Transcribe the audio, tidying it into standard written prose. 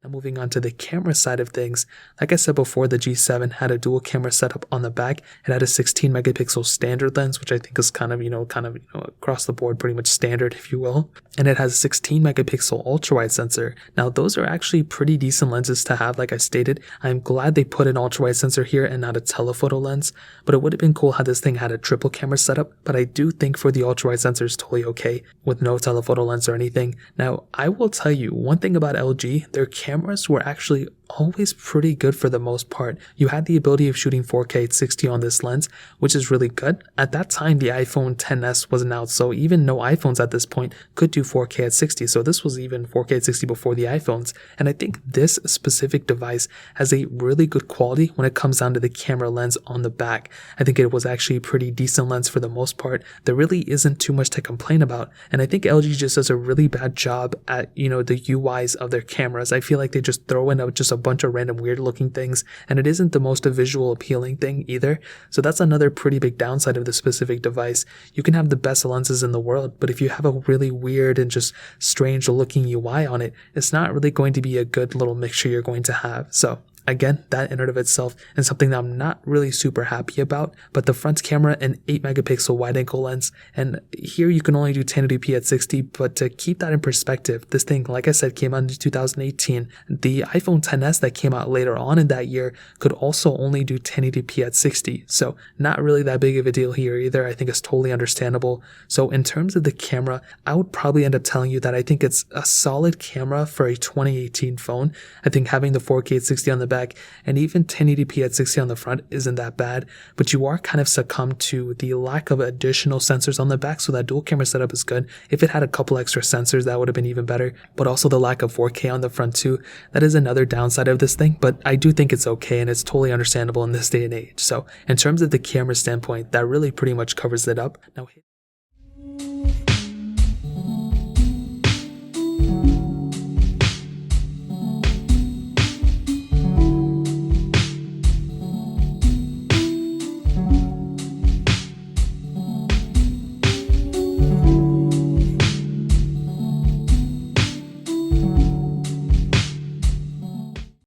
Now moving on to the camera side of things, like I said before, the G7 had a dual camera setup on the back. It had a 16 megapixel standard lens, which I think is kind of across the board pretty much standard, if you will. And it has a 16 megapixel ultra wide sensor. Now those are actually pretty decent lenses to have, like I stated. I'm glad they put an ultra wide sensor here and not a telephoto lens, but it would have been cool how this thing had a triple camera setup. But I do think for the ultra wide sensor is totally okay with no telephoto lens or anything. Now I will tell you one thing about LG, their cameras were actually always pretty good for the most part. You had the ability of shooting 4K at 60 on this lens, which is really good. At that time, the iPhone XS wasn't out, so even no iPhones at this point could do 4K at 60. So this was even 4K at 60 before the iPhones. And I think this specific device has a really good quality when it comes down to the camera lens on the back. I think it was actually a pretty decent lens for the most part. There really isn't too much to complain about. And I think LG just does a really bad job at, the UIs of their cameras. I feel like they just throw in just a bunch of random weird looking things, and it isn't the most visual appealing thing either. So that's another pretty big downside of the specific device. You can have the best lenses in the world, but if you have a really weird and just strange looking UI on it, it's not really going to be a good little mixture you're going to have. So again, that in and of itself is something that I'm not really super happy about, but the front camera, an 8 megapixel wide angle lens, and here you can only do 1080p at 60, but to keep that in perspective, this thing, like I said, came out in 2018. The iPhone XS that came out later on in that year could also only do 1080p at 60, so not really that big of a deal here either. I think it's totally understandable. So in terms of the camera, I would probably end up telling you that I think it's a solid camera for a 2018 phone. I think having the 4K at 60 on the back and even 1080p at 60 on the front isn't that bad, but you are kind of succumbed to the lack of additional sensors on the back, so that dual camera setup is good. If it had a couple extra sensors, that would have been even better, but also the lack of 4K on the front too. That is another downside of this thing, but I do think it's okay and it's totally understandable in this day and age. So in terms of the camera standpoint, that really pretty much covers it up. Now